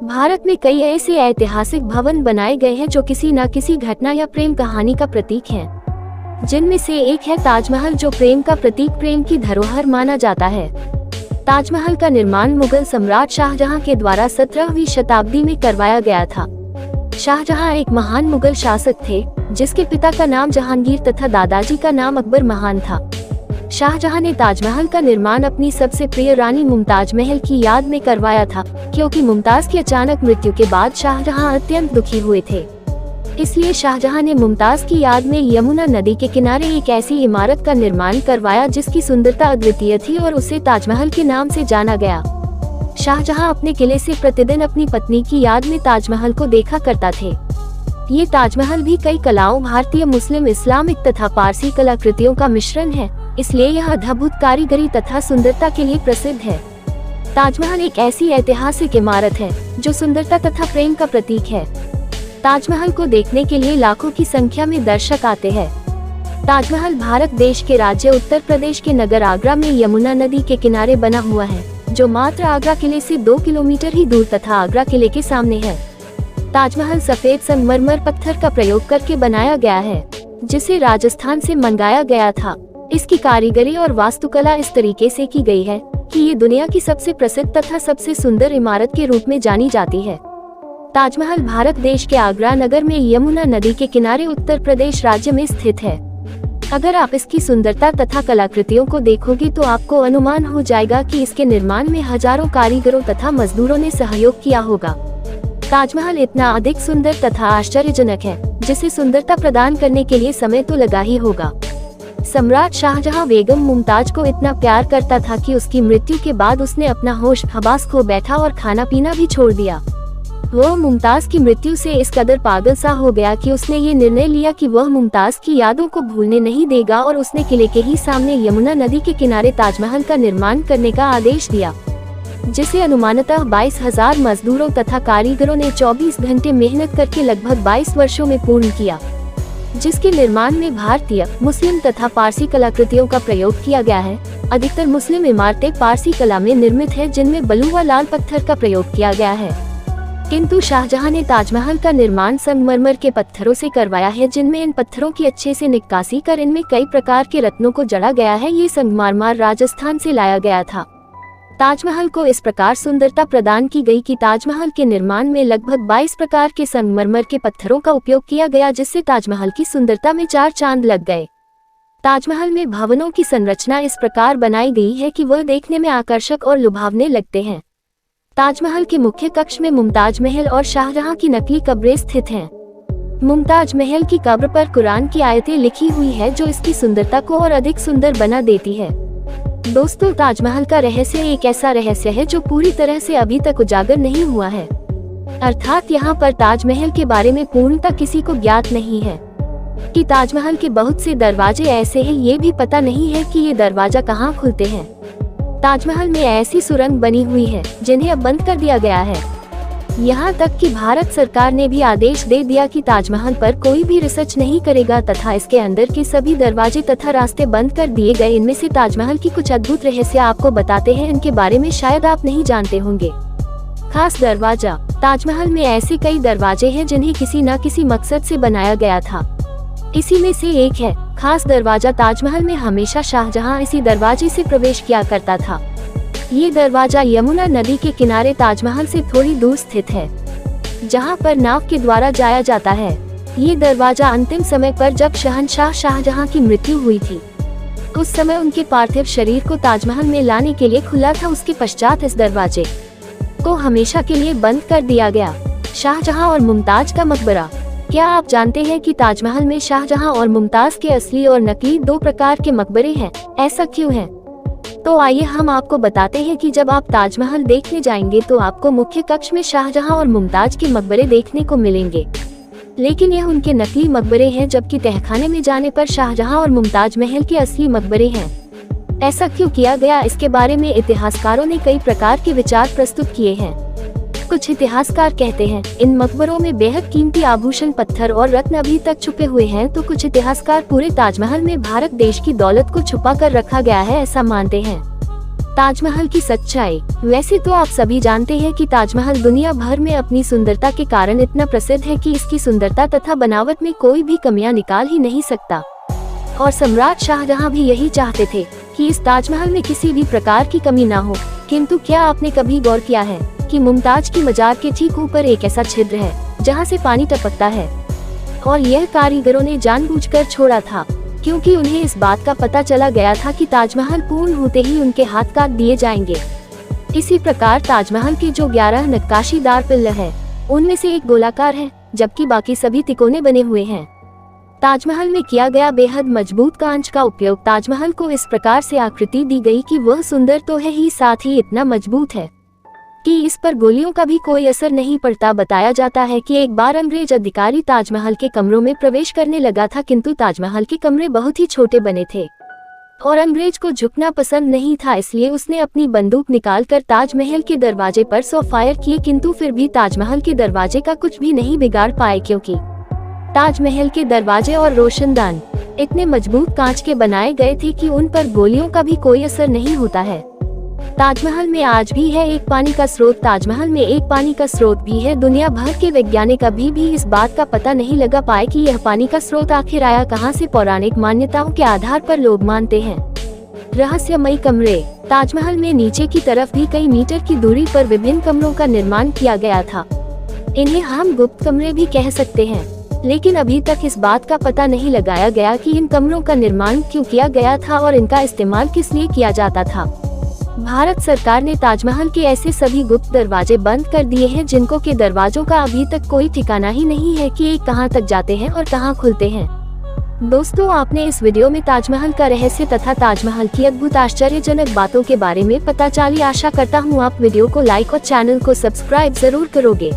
भारत में कई ऐसे ऐतिहासिक भवन बनाए गए हैं जो किसी न किसी घटना या प्रेम कहानी का प्रतीक हैं। जिनमें से एक है ताजमहल, जो प्रेम का प्रतीक, प्रेम की धरोहर माना जाता है। ताजमहल का निर्माण मुगल सम्राट शाहजहां के द्वारा 17वीं शताब्दी में करवाया गया था। शाहजहां एक महान मुगल शासक थे, जिसके पिता का नाम जहांगीर तथा दादाजी का नाम अकबर महान था। शाहजहां ने ताजमहल का निर्माण अपनी सबसे प्रिय रानी मुमताज महल की याद में करवाया था, क्योंकि मुमताज की अचानक मृत्यु के बाद शाहजहां अत्यंत दुखी हुए थे। इसलिए शाहजहां ने मुमताज की याद में यमुना नदी के किनारे एक ऐसी इमारत का निर्माण करवाया जिसकी सुंदरता अद्वितीय थी और उसे ताजमहल के नाम से जाना गया। शाहजहां अपने किले से प्रतिदिन अपनी पत्नी की याद में ताजमहल को देखा करता थे। ये ताजमहल भी कई कलाओं, भारतीय, मुस्लिम, इस्लामिक तथा पारसी कलाकृतियों का मिश्रण है, इसलिए यह अद्भुत कारीगरी तथा सुंदरता के लिए प्रसिद्ध है। ताजमहल एक ऐसी ऐतिहासिक इमारत है जो सुंदरता तथा प्रेम का प्रतीक है। ताजमहल को देखने के लिए लाखों की संख्या में दर्शक आते हैं। ताजमहल भारत देश के राज्य उत्तर प्रदेश के नगर आगरा में यमुना नदी के किनारे बना हुआ है, जो मात्र आगरा किले से 2 किलोमीटर ही दूर तथा आगरा किले के सामने है। ताजमहल सफेद संगमरमर पत्थर का प्रयोग करके बनाया गया है, जिसे राजस्थान से मंगाया गया था। इसकी कारीगरी और वास्तुकला इस तरीके से की गई है कि ये दुनिया की सबसे प्रसिद्ध तथा सबसे सुंदर इमारत के रूप में जानी जाती है। ताजमहल भारत देश के आगरा नगर में यमुना नदी के किनारे उत्तर प्रदेश राज्य में स्थित है। अगर आप इसकी सुंदरता तथा कलाकृतियों को देखोगे तो आपको अनुमान हो जाएगा कि इसके निर्माण में हजारों कारीगरों तथा मजदूरों ने सहयोग किया होगा। ताजमहल इतना अधिक सुंदर तथा आश्चर्यजनक है, जिसे सुंदरता प्रदान करने के लिए समय तो लगा ही होगा। सम्राट शाहजहां बेगम मुमताज को इतना प्यार करता था कि उसकी मृत्यु के बाद उसने अपना होश हवास खो बैठा और खाना पीना भी छोड़ दिया। वह मुमताज की मृत्यु से इस कदर पागल सा हो गया कि उसने ये निर्णय लिया कि वह मुमताज की यादों को भूलने नहीं देगा और उसने किले के ही सामने यमुना नदी के किनारे ताजमहल का निर्माण करने का आदेश दिया, जिसे अनुमानतः 22,000 मजदूरों तथा कारीगरों ने 24 घंटे मेहनत करके लगभग 22 वर्षों में पूर्ण किया, जिसके निर्माण में भारतीय, मुस्लिम तथा पारसी कलाकृतियों का प्रयोग किया गया है। अधिकतर मुस्लिम इमारतें पारसी कला में निर्मित है, जिनमें ब्लू व लाल पत्थर का प्रयोग किया गया है, किंतु शाहजहां ने ताजमहल का निर्माण संगमरमर के पत्थरों से करवाया है, जिनमें इन पत्थरों की अच्छे से निक्कासी कर इनमें कई प्रकार के रत्नों को जड़ा गया है। ये संगमरमर राजस्थान से लाया गया था। ताजमहल को इस प्रकार सुंदरता प्रदान की गई कि ताजमहल के निर्माण में लगभग 22 प्रकार के संगमरमर के पत्थरों का उपयोग किया गया, जिससे ताजमहल की सुंदरता में 4 चांद लग गए। ताजमहल में भवनों की संरचना इस प्रकार बनाई गई है कि वह देखने में आकर्षक और लुभावने लगते हैं। ताजमहल के मुख्य कक्ष में मुमताज महल और शाहजहां की नकली कब्रें स्थित हैं। मुमताज महल की कब्र पर कुरान की आयतें लिखी हुई है, जो इसकी सुंदरता को और अधिक सुंदर बना देती है। दोस्तों, ताजमहल का रहस्य एक ऐसा रहस्य है जो पूरी तरह से अभी तक उजागर नहीं हुआ है। अर्थात यहाँ पर ताजमहल के बारे में पूर्णतः किसी को ज्ञात नहीं है कि ताजमहल के बहुत से दरवाजे ऐसे हैं, ये भी पता नहीं है कि ये दरवाजा कहाँ खुलते हैं। ताजमहल में ऐसी सुरंग बनी हुई है जिन्हें अब बंद कर दिया गया है। यहाँ तक कि भारत सरकार ने भी आदेश दे दिया कि ताजमहल पर कोई भी रिसर्च नहीं करेगा तथा इसके अंदर के सभी दरवाजे तथा रास्ते बंद कर दिए गए। इनमें से ताजमहल की कुछ अद्भुत रहस्य आपको बताते हैं, इनके बारे में शायद आप नहीं जानते होंगे। खास दरवाजा। ताजमहल में ऐसे कई दरवाजे हैं जिन्हें किसी न किसी मकसद से बनाया गया था। इसी में से एक है खास दरवाजा। ताजमहल में हमेशा शाहजहां इसी दरवाजे से प्रवेश किया करता था। ये दरवाजा यमुना नदी के किनारे ताजमहल से थोड़ी दूर स्थित है, जहां पर नाव के द्वारा जाया जाता है। ये दरवाजा अंतिम समय पर जब शहंशाह शाहजहां की मृत्यु हुई थी, उस समय उनके पार्थिव शरीर को ताजमहल में लाने के लिए खुला था। उसके पश्चात इस दरवाजे को हमेशा के लिए बंद कर दिया गया। शाहजहां और मुमताज का मकबरा। क्या आप जानते हैं कि ताजमहल में शाहजहां और मुमताज के असली और नकली 2 प्रकार के मकबरे हैं? ऐसा क्यों है? तो आइए हम आपको बताते हैं कि जब आप ताजमहल देखने जाएंगे तो आपको मुख्य कक्ष में शाहजहां और मुमताज के मकबरे देखने को मिलेंगे, लेकिन यह उनके नकली मकबरे हैं, जबकि तहखाने में जाने पर शाहजहां और मुमताज महल के असली मकबरे हैं। ऐसा क्यों किया गया, इसके बारे में इतिहासकारों ने कई प्रकार के विचार प्रस्तुत किए हैं। कुछ इतिहासकार कहते हैं इन मकबरों में बेहद कीमती आभूषण, पत्थर और रत्न अभी तक छुपे हुए हैं, तो कुछ इतिहासकार पूरे ताजमहल में भारत देश की दौलत को छुपा कर रखा गया है, ऐसा मानते हैं। ताजमहल की सच्चाई। वैसे तो आप सभी जानते हैं कि ताजमहल दुनिया भर में अपनी सुंदरता के कारण इतना प्रसिद्ध है कि इसकी सुंदरता तथा बनावट में कोई भी कमियां निकाल ही नहीं सकता। और सम्राट शाहजहां भी यही चाहते थे कि इस ताजमहल में किसी भी प्रकार की कमी ना हो। किंतु क्या आपने कभी गौर किया है कि मुमताज की मजार के ठीक ऊपर एक ऐसा छिद्र है जहां से पानी टपकता है, और यह कारीगरों ने जानबूझकर छोड़ा था, क्योंकि उन्हें इस बात का पता चला गया था कि ताजमहल पूर्ण होते ही उनके हाथ काट दिए जाएंगे। इसी प्रकार ताजमहल के जो 11 नक्काशीदार पिल्लर है, उनमें से एक गोलाकार है, जबकि बाकी सभी तिकोने बने हुए हैं। ताजमहल में किया गया बेहद मजबूत कांच का उपयोग ताजमहल को इस प्रकार से आकृति दी गई कि वह सुंदर तो है ही, साथ ही इतना मजबूत है कि इस पर गोलियों का भी कोई असर नहीं पड़ता। बताया जाता है कि एक बार अंग्रेज अधिकारी ताजमहल के कमरों में प्रवेश करने लगा था, किंतु ताजमहल के कमरे बहुत ही छोटे बने थे और अंग्रेज को झुकना पसंद नहीं था, इसलिए उसने अपनी बंदूक निकालकर ताजमहल के दरवाजे पर 100 फायर किए, किंतु फिर भी ताजमहल के दरवाजे का कुछ भी नहीं बिगाड़ पाए, क्योंकि ताजमहल के दरवाजे और रोशनदान इतने मजबूत कांच के बनाए गए थे कि उन पर गोलियों का भी कोई असर नहीं होता है। ताजमहल में आज भी है एक पानी का स्रोत। ताजमहल में एक पानी का स्रोत भी है। दुनिया भर के वैज्ञानिक अभी भी इस बात का पता नहीं लगा पाए कि यह पानी का स्रोत आखिर आया कहां से। पौराणिक मान्यताओं के आधार पर लोग मानते हैं रहस्यमयी कमरे। ताजमहल में नीचे की तरफ भी कई मीटर की दूरी पर विभिन्न कमरों का निर्माण किया गया था। इन्हें हम गुप्त कमरे भी कह सकते हैं, लेकिन अभी तक इस बात का पता नहीं लगाया गया कि इन कमरों का निर्माण क्यों किया गया था और इनका इस्तेमाल किस लिए किया जाता था। भारत सरकार ने ताजमहल के ऐसे सभी गुप्त दरवाजे बंद कर दिए हैं जिनको के दरवाजों का अभी तक कोई ठिकाना ही नहीं है कि ये कहां तक जाते हैं और कहां खुलते हैं। दोस्तों, आपने इस वीडियो में ताजमहल का रहस्य तथा ताजमहल की अद्भुत आश्चर्यजनक बातों के बारे में पता चली। आशा करता हूँ आप वीडियो को लाइक और चैनल को सब्सक्राइब जरूर करोगे।